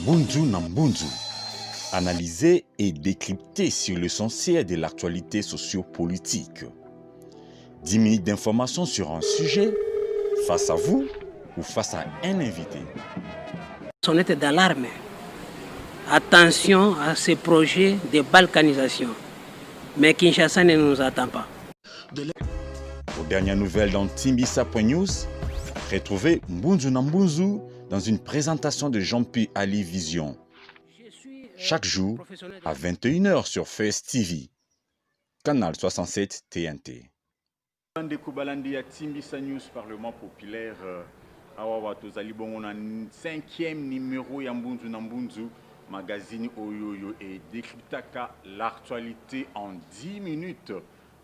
Mbunzu na Mbunzu, analysé et décrypté sur l'essentiel de l'actualité socio-politique. 10 minutes d'information sur un sujet, face à vous ou face à un invité. Sonnette d'alarme. Attention à ces projets de balkanisation. Mais Kinshasa ne nous attend pas. Aux dernières nouvelles dans Timbisa.news, retrouvez Mbunzu na Mbunzu dans une présentation de Jean-Pierre Ali Vision. Chaque jour à 21h sur Face TV, canal 67 TNT. Ndeko balandi ya Timbisa News Parlement Populaire awa tozali bongo na 5e numéro ya Mbunzu na Mbunzu magazine oyoyo et décryptaka l'actualité en 10 minutes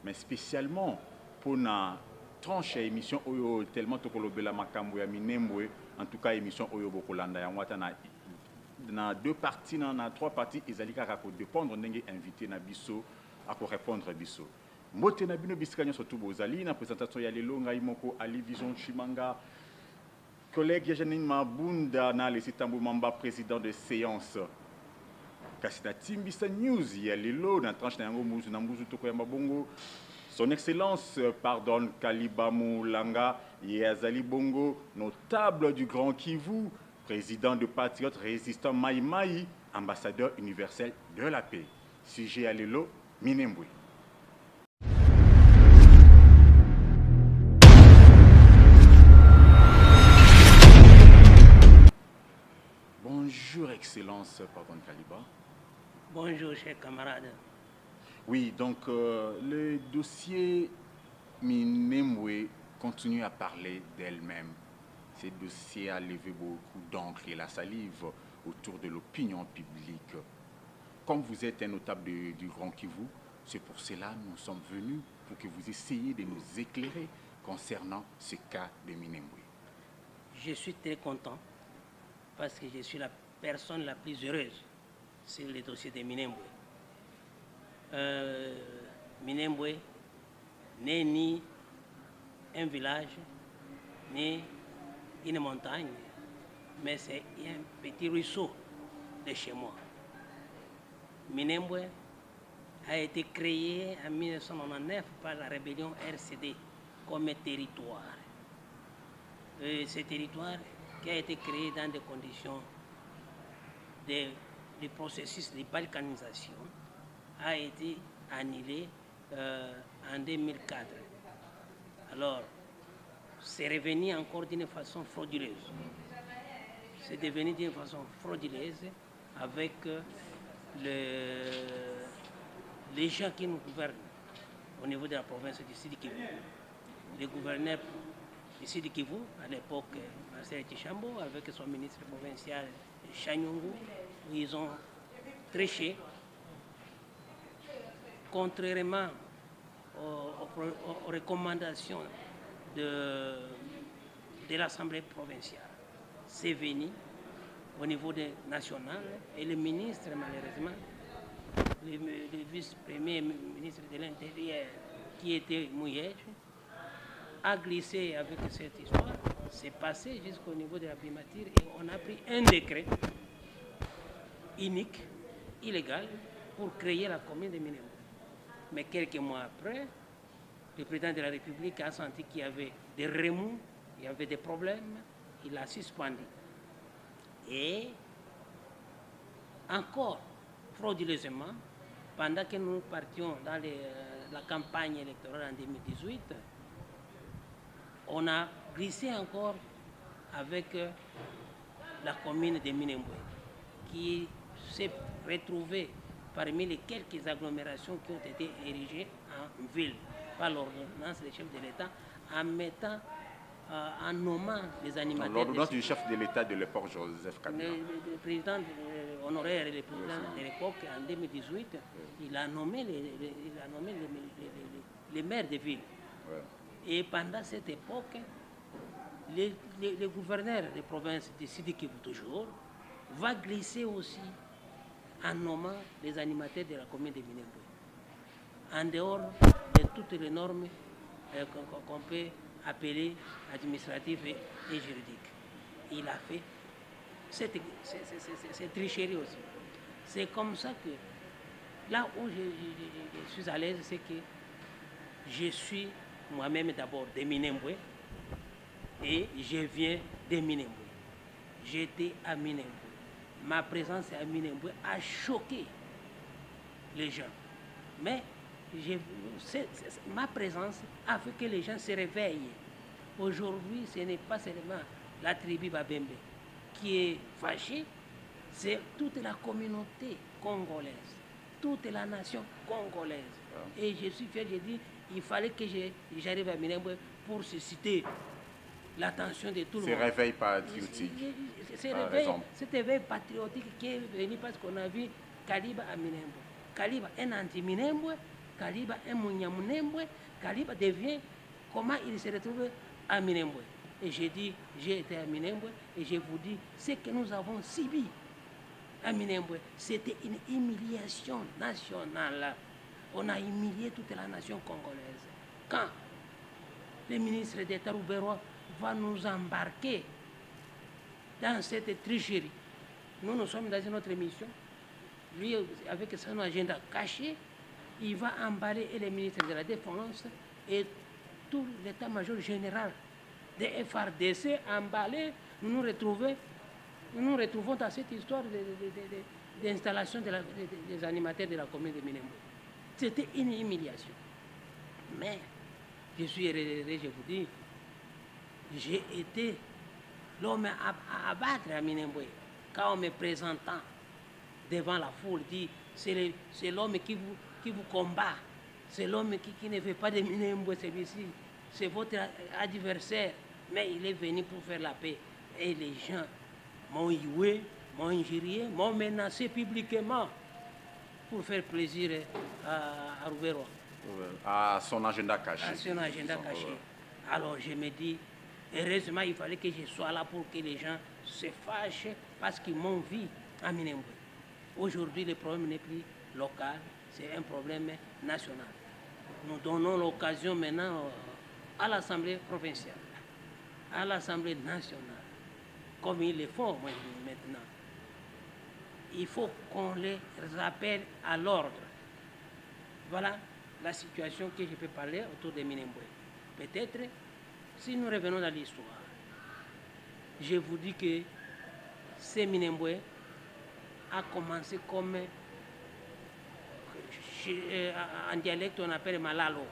mais spécialement pour na tranche émission oyo tellement tokolobela makambo ya minembwe en tout cas émission oyo bokolanda ya ngwata na deux parties na trois parties ezali kaka ko dépendre ndenge invité na biso ako répondre biso. Mbote na bino bisika nyonso tu bozali na présentation ya lelo ngai moko Ali Vision Chimanga collègue ya Janine Mabunda na Lesi Tambo Mamba président de séance kasi na Timbisa News ya lelo na tranche na yango Mbunzu na Mbunzu toko ya mabongo son excellence pardonne Kaliba Moulanga Yazali Bongo notable du Grand Kivu président de Patriote résistant Mai Mai ambassadeur universel de la paix sujet ya lelo Minembwe. Bonjour, Excellence, pardon, Kaliba. Bonjour, chers camarades. Oui, donc le dossier Minembwe continue à parler d'elle-même. Ce dossier a levé beaucoup d'encre et la salive autour de l'opinion publique. Comme vous êtes un notable du Grand Kivu, c'est pour cela que nous sommes venus pour que vous essayiez de nous éclairer concernant ce cas de Minembwe. Je suis très content parce que je suis la personne la plus heureuse sur le dossier de Minembwe. Minembwe n'est ni un village, ni une montagne, mais c'est un petit ruisseau de chez moi. Minembwe a été créé en 1999 par la rébellion RCD comme territoire. Ce territoire qui a été créé dans des conditions du processus de balkanisation a été annulé en 2004. Alors, c'est revenu encore d'une façon frauduleuse. C'est devenu d'une façon frauduleuse avec les gens qui nous gouvernent au niveau de la province du Sud Kivu. Les gouverneurs du Sud Kivu, à l'époque, Marcel Tichambo, avec son ministre provincial Chanyungu, ils ont triché, contrairement aux recommandations de l'Assemblée provinciale. C'est venu au niveau national et le ministre, malheureusement, le vice-premier ministre de l'Intérieur, qui était Mouyej, a glissé avec cette histoire. C'est passé jusqu'au niveau de la primature et on a pris un décret unique, illégal, pour créer la commune de Minembwe. Mais quelques mois après, le président de la République a senti qu'il y avait des remous, il y avait des problèmes, il a suspendu. Et encore, frauduleusement, pendant que nous partions dans la campagne électorale en 2018, on a glissé encore avec la commune de Minembwe, qui s'est retrouvée parmi les quelques agglomérations qui ont été érigées en ville par l'ordonnance des chefs de l'État en mettant en nommant les animateurs. L'ordonnance du chef de l'État de l'époque, Joseph Kabila. Le président honoraire et le président de l'époque, en 2018, il a nommé les maires des villes. Ouais. Et pendant cette époque, les gouverneurs des provinces du Sud Kivu toujours va glisser aussi en nommant les animateurs de la commune de Minembwe, en dehors de toutes les normes qu'on peut appeler administratives et juridiques. Il a fait c'est tricherie aussi. C'est comme ça que, là où je suis à l'aise, c'est que je suis moi-même d'abord de Minembwe et je viens de Minembwe. J'étais à Minembwe. Ma présence à Minembwe a choqué les gens. Mais ma présence a fait que les gens se réveillent. Aujourd'hui, ce n'est pas seulement la tribu Babembe qui est fâchée, c'est toute la communauté congolaise, toute la nation congolaise. Et je suis fier, j'ai dit, il fallait que j'arrive à Minembwe pour susciter l'attention de tout le monde. Ce réveil patriotique. Cet éveil patriotique qui est venu parce qu'on a vu Kaliba à Minembwe. Kaliba est anti-Minembwe, Kaliba est Munyamunembwe, Kaliba devient comment il se retrouve à Minembwe. Et j'ai dit, j'ai été à Minembwe et je vous dis, ce que nous avons subi à Minembwe, c'était une humiliation nationale. On a humilié toute la nation congolaise. Quand le ministre d'État Rouberois va nous embarquer dans cette tricherie, nous sommes dans une autre mission. Lui, avec son agenda caché, il va emballer les ministres de la Défense et tout l'état-major général de FRDC emballé. Nous nous retrouvons dans cette histoire d'installation des animateurs de la commune de Minembwe. C'était une humiliation. Mais je suis heureux, je vous dis, j'ai été l'homme à abattre à Minembwe. Quand on me présentant devant la foule, dit c'est l'homme qui vous combat, c'est l'homme qui ne veut pas de Minembwe, celui-ci, c'est votre adversaire, mais il est venu pour faire la paix. Et les gens m'ont hué, m'ont injurié, m'ont menacé publiquement pour faire plaisir à Rouberois. À son agenda caché. À son agenda caché. Alors je me dis, heureusement, il fallait que je sois là pour que les gens se fâchent parce qu'ils m'ont vu à Minembwe. Aujourd'hui, le problème n'est plus local, c'est un problème national. Nous donnons l'occasion maintenant à l'Assemblée provinciale, à l'Assemblée nationale, comme ils le font maintenant. Il faut qu'on les rappelle à l'ordre. Voilà la situation que je peux parler autour de Minembwe. Peut-être, si nous revenons dans l'histoire, je vous dis que ce Minembwe a commencé comme, en dialecte on appelle Malalo,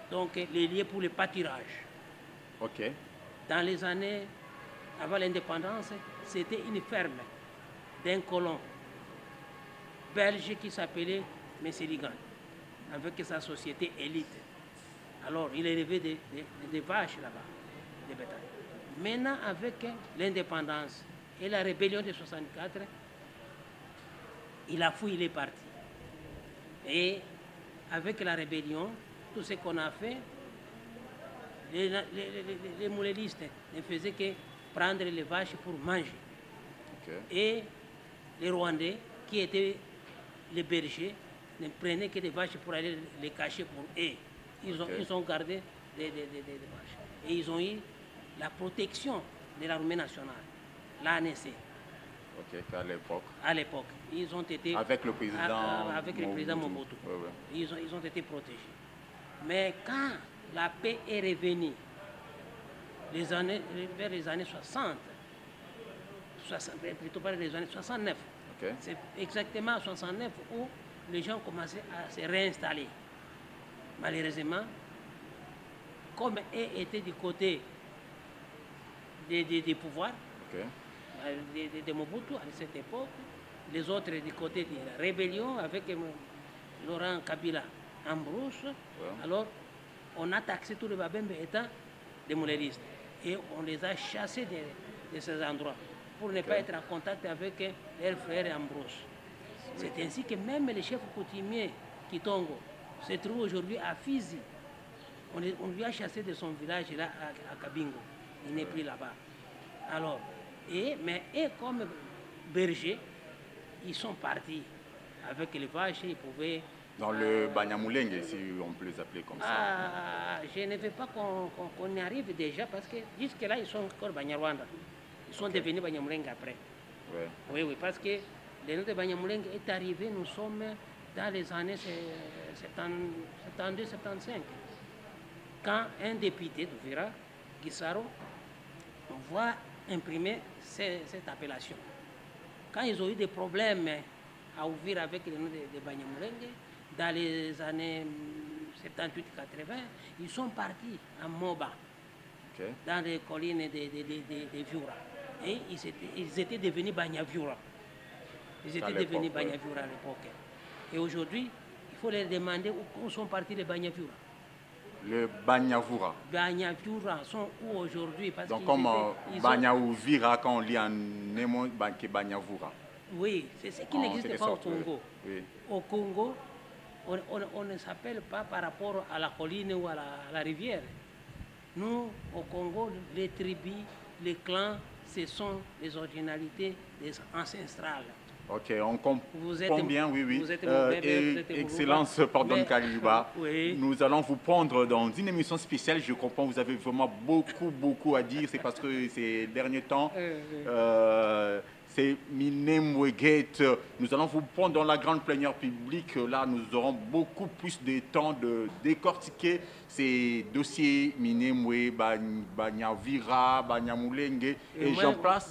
donc les lieux pour le pâturage. Ok. Dans les années avant l'indépendance, c'était une ferme d'un colon belge qui s'appelait Messeligan, avec sa société élite. Alors, il élevait des vaches là-bas, des bétails. Maintenant, avec l'indépendance et la rébellion de 64, il a fui, il est parti. Et avec la rébellion, tout ce qu'on a fait, les moulélistes ne faisaient que prendre les vaches pour manger. Okay. Et les Rwandais, qui étaient les bergers, ne prenaient que des vaches pour aller les cacher pour eux. Ils ont gardé des vaches. Et ils ont eu la protection de l'armée nationale, l'ANC. Ok, à l'époque. Ils ont été... Avec le président Mobutu. Ouais, ouais. Ils ont été protégés. Mais quand la paix est revenue, vers les années 60, plutôt pas les années 69, okay. C'est exactement en 69 où les gens commençaient à se réinstaller. Malheureusement, comme eux étaient du côté des pouvoirs, okay. de Mobutu à cette époque, les autres du côté de la rébellion avec Laurent Kabila en brousse, ouais. Alors on a taxé tous les Babembe étant des mouléristes et on les a chassés de ces endroits pour ne pas être en contact avec leurs frères en brousse. C'est ainsi que même le chef coutumier Kitongo se trouve aujourd'hui à Fizi. On lui a chassé de son village là à Kabingo. Il n'est plus là-bas. Alors, mais comme bergers, ils sont partis avec les vaches, ils pouvaient... Dans le Banyamulenge, si on peut les appeler comme ça. Je ne veux pas qu'on y arrive déjà parce que jusque-là, ils sont encore Banyarwanda. Ils sont devenus Banyamulenge après. Ouais. Oui, oui, parce que le nom de Banyamulenge est arrivé, nous sommes dans les années 72-75. Quand un député d'Ouvira, Guissaro, voit imprimer cette appellation. Quand ils ont eu des problèmes à ouvrir avec le nom de Banyamulenge, dans les années 78-80, ils sont partis à Moba, dans les collines de Viura. Et ils étaient devenus Banyaviura. Ils étaient devenus Banyaviura à l'époque. Et aujourd'hui, il faut leur demander où sont partis les Banyaviura. Le Banyavura. Banyaviura sont où aujourd'hui? Donc comme Banyaouvira, quand on lit en Nemo, Banyavura. Oui, c'est ce qui n'existe pas au Congo. Oui. Au Congo, on ne s'appelle pas par rapport à la colline ou à la rivière. Nous, au Congo, les tribus, les clans, ce sont les originalités des ancestrales. Ok, on comprend bien, oui, oui. Vous êtes mauvais, Excellence, pardon, Kaliba. Oui. Nous allons vous prendre dans une émission spéciale. Je comprends, vous avez vraiment beaucoup à dire. C'est parce que ces derniers temps, c'est Minemwegate. Nous allons vous prendre dans la grande plénière publique. Là, nous aurons beaucoup plus de temps de décortiquer ces dossiers Minemwe, Banyavira, Banyamulenge. Et j'en place.